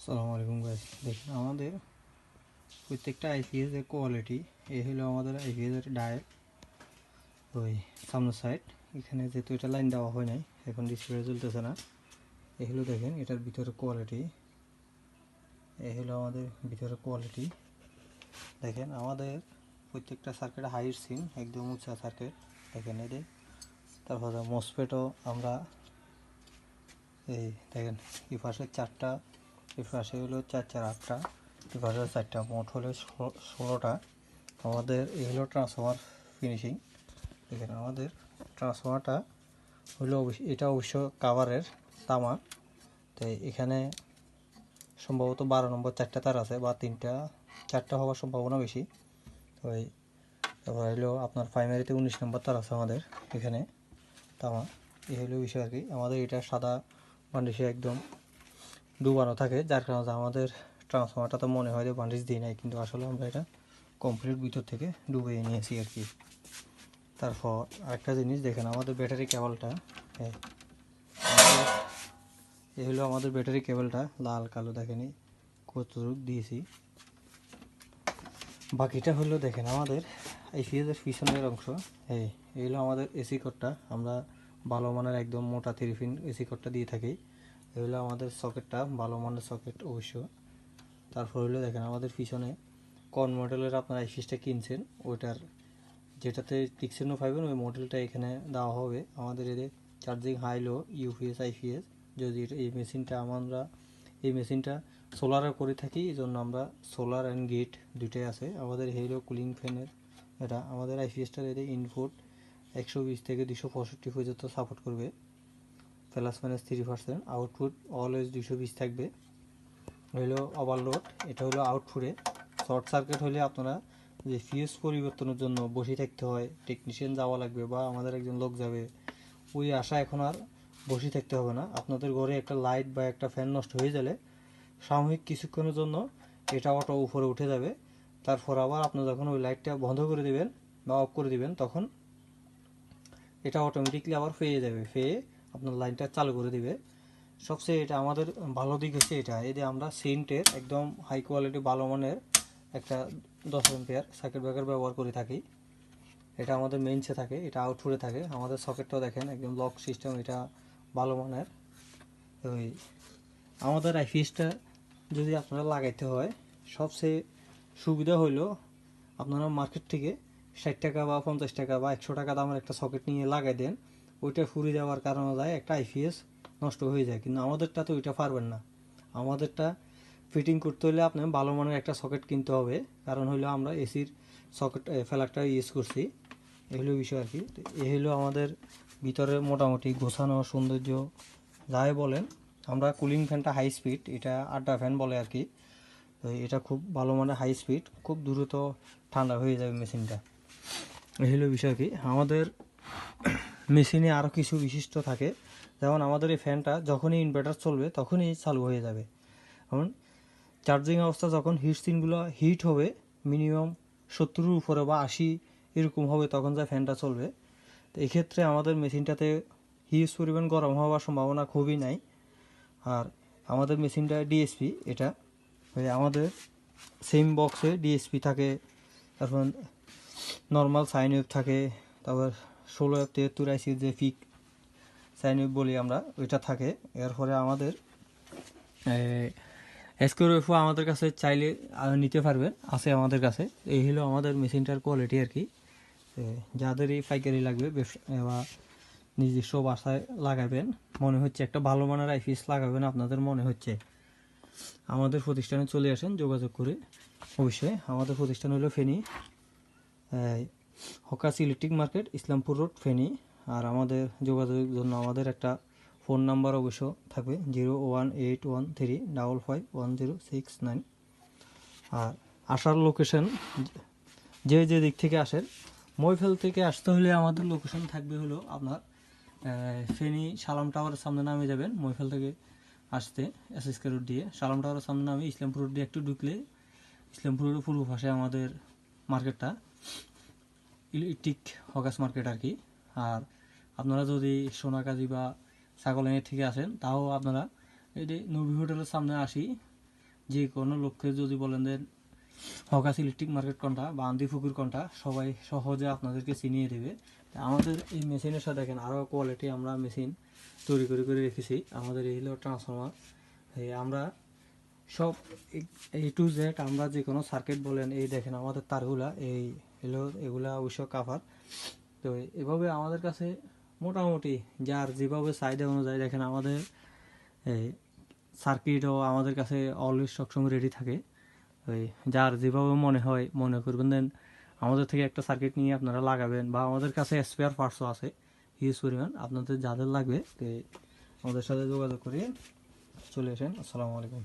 আসসালামু আলাইকুম গাইস, দেখুন আমাদের প্রত্যেকটা আইপিএস এর কোয়ালিটি। এই হলো আমাদের আইপিএস এর ডায়াল। ওই সামনের সাইড এখানে যেহেতু এটা লাইন দেওয়া হয় নাই, এখন ডিসপ্লে চলতেছে না। এই হলো দেখেন এটার ভিতরে কোয়ালিটি। এই হলো আমাদের ভিতরে কোয়ালিটি। দেখেন আমাদের প্রত্যেকটা সার্কিট হাইট সিন একদম উঁচা সার্কিট। দেখেন এদের তারপরে মসফেটও আমরা এই দেখেন এই পাশে চারটা, এই পাশে হলো চার চার আটটা, এই পাশে চারটা, মোট হলো 16টা। আমাদের এই হলো ট্রান্সফরমার ফিনিশিং। দেখেন আমাদের ট্রান্সফরমারটা হলো এটা অবশ্য কাভারের তামা। তো এখানে সম্ভবত 12 নম্বর চারটা তার আছে, বা চারটা হওয়ার সম্ভাবনা বেশি। তো তারপর হলো আপনার প্রাইমারিতে 19 নম্বর তার আছে আমাদের এখানে তামা। এই হলো বিষয় আর কি। আমাদের এটা সাদা বান্ডিশে একদম ডুবানো থাকে, যার কারণে আমাদের ট্রান্সফরমারটা তো মনে হয় যে বান্ডিশ দিই নাই, কিন্তু আসলে আমরা এটা কমপ্লিট ভিতর থেকে ডুবিয়ে নিয়েছি আর কি। তারপর আরেকটা জিনিস দেখেন, আমাদের ব্যাটারি কেবলটা, এই হলো আমাদের ব্যাটারি কেবলটা, লাল কালো দেখেনি কতটুকু দিয়েছি। বাকিটা হলো দেখেন আমাদের আইপিএসের পিছনের অংশ। এই হলো আমাদের এসি কোডটা, আমরা ভালো মানের একদম মোটা 3 পিন এসি কোডটা দিয়ে থাকি। এই হলো আমাদের সকেটটা, ভালো মানের সকেট অবশ্য। তারপর হলো দেখেন আমাদের পিছনে কোন মডেলের আপনার আইপিএসটা কিনছেন ওইটার যেটাতে 605 ওই মডেলটা এখানে দেওয়া হবে। আমাদের এদের charging high low UPS IPS. যদি এই মেশিনটা সোলারে করে থাকি, এই জন্য আমরা সোলার অ্যান্ড গেট দুইটাই আছে আমাদের। হেলো কুলিং ফ্যানের এটা আমাদের আইপিএসটার এদের ইনপুট 120 থেকে 265 পর্যন্ত সাপোর্ট করবে, প্লাস মাইনাস 3%। আউটপুট অলওয়েজ 220 থাকবে। হলো ওভারলোড, এটা হলো আউটপুটে। শর্ট সার্কিট হলে আপনারা যে ফিউজ পরিবর্তনের জন্য বসে থাকতে হয়, টেকনিশিয়ান যাওয়া লাগবে বা আমাদের একজন লোক যাবে, ওই আশা এখন আর বসে থাকতে হবে না। আপনাদের ঘরে একটা লাইট বা একটা ফ্যান নষ্ট হয়ে গেলে সাময়িক কিছুক্ষণের জন্য এটা অটো উপরে উঠে যাবে। তারপর আবার আপনি যখন ওই লাইটটা বন্ধ করে দিবেন বা অফ করে দিবেন, তখন এটা অটোমেটিকলি আবার ফেয়ে যাবে, ফেয়ে আপনার লাইনটা চালু করে দিবে। সবচেয়ে এটা আমাদের ভালো দিক হচ্ছে এটা, এতে আমরা সেন্টের একদম হাই কোয়ালিটি ভালো মানের একটা 10 এম্পিয়ার সার্কিট ব্রেকার ব্যবহার করে থাকি। এটা আমাদের মেইনসে থাকে, এটা আউটপুটে থাকে। আমাদের সকেটটাও দেখেন একদম লক সিস্টেম, এটা ভালো মানের। ওই আমাদের আইপিএসটা যদি আপনারা লাগাইতে হয়, সবচেয়ে সুবিধা হইলো আপনারা মার্কেট থেকে 60 টাকা বা 50 টাকা বা 100 টাকা দামের একটা সকেট নিয়ে লাগাই দেন, ওইটা ফুরিয়ে যাওয়ার কারণে যায় একটা আইপিএস নষ্ট হয়ে যায়। কিন্তু আমাদেরটা তো ওইটা পারবেন না। আমাদেরটা ফিটিং করতে হলে আপনার ভালো মানের একটা সকেট কিনতে হবে, কারণ হলো আমরা এসির সকেট ফ্ল্যাগটা ইউজ করছি। এই হলো বিষয় আর কি। এই হলো আমাদের ভিতরে মোটামুটি গোছানো সৌন্দর্য যাই বলেন। আমরা কুলিং ফ্যানটা হাই স্পিড, এটা আড্ডা ফ্যান বলে আর কি। তো এটা খুব ভালো মানের হাই স্পিড, খুব দ্রুত ঠান্ডা হয়ে যাবে মেশিনটা। এই হলো বিষয় কি। আমাদের মেশিনে আরও কিছু বিশিষ্ট থাকে, যেমন আমাদের এই ফ্যানটা যখনই ইনভার্টার চলবে তখনই চালু হয়ে যাবে। কারণ চার্জিং অবস্থা যখন সিনগুলো হিট হবে মিনিমাম 70-এর উপরে বা 80 এরকম হবে, তখন যা ফ্যানটা চলবে। তো এক্ষেত্রে আমাদের মেশিনটাতে হিউজ পরিমাণ গরম হওয়ার সম্ভাবনা খুবই নাই। আর আমাদের মেশিনটা ডিএসপি, এটা আমাদের সেম বক্সে ডিএসপি থাকে, তারপর নর্মাল সাইন ওয়েভ থাকে, তারপর 16F73 আইসি যে ফিক সাইন ওয়েভ বলি আমরা, ওইটা থাকে। এরপরে আমাদের এসকিউএফও আমাদের কাছে চাইলে নিতে পারবেন, আছে আমাদের কাছে। এই হলো আমাদের মেশিনটার কোয়ালিটি আর কি। যাদেরই পাইকারি লাগবে বা নিজস্ব বাসায় লাগাবেন, মনে হচ্ছে একটা ভালো মানের আইপিএস লাগাবেন আপনাদের মনে হচ্ছে, আমাদের প্রতিষ্ঠানে চলে আসেন যোগাযোগ করে। অবশ্যই আমাদের প্রতিষ্ঠান হলো Feni hawkers electric market, Islampur road, Feni. আর আমাদের যোগাযোগের জন্য আমাদের একটা ফোন নাম্বার অবশ্য থাকবে 01813551069। আর আসার লোকেশন যে দিক থেকে আসেন, মৈফেল থেকে আসতে হলে আমাদের লোকেশন থাকবে হলো আপনার ফেনী সালাম টাওয়ারের সামনে নামে যাবেন। মৈফেল থেকে আসতে এসএসকে রোড দিয়ে সালাম টাওয়ারের সামনে নামে ইসলামপুর রোড দিয়ে একটু ঢুকলে ইসলামপুর রোডের পূর্ব পাশে আমাদের মার্কেটটা, ইলেকট্রিক হকাস মার্কেট আর কি। আর আপনারা যদি সোনাকাজি বা ছাগলাইয়ের থেকে আসেন, তাও আপনারা এই যে নবী হোটেলের সামনে আসি যে কোনো লোককে যদি বলেন যে হকাস ইলেকট্রিক মার্কেট কোনটা বা আন্দি পুকুর কোনটা, সবাই সহজে আপনাদেরকে চিনিয়ে দেবে। আমাদের এই মেশিনের সাথে দেখেন আরও কোয়ালিটি আমরা মেশিন তৈরি করে রেখেছি। আমাদের এই হলো ট্রান্সফর্মার। আমরা সব A to Z আমরা যে কোনো সার্কিট বলেন, এই দেখেন আমাদের তারগুলা, এই হলো এগুলা অবশ্য কাভার। তো এভাবে আমাদের কাছে মোটামুটি যার যেভাবে চাহিদা অনুযায়ী দেখেন আমাদের এই সার্কিটও আমাদের কাছে অলওয়েজ সবসময় রেডি থাকে। ওই যার যেভাবে মনে হয় মনে করবেন দেন আমাদের থেকে একটা সার্কিট নিয়ে আপনারা লাগাবেন, বা আমাদের কাছে স্পেয়ার পার্টসও আছে হিউজ পরিমাণ। আপনাদের যাদের লাগবে আমাদের সাথে যোগাযোগ করে চলে আসেন। আসসালামু আলাইকুম।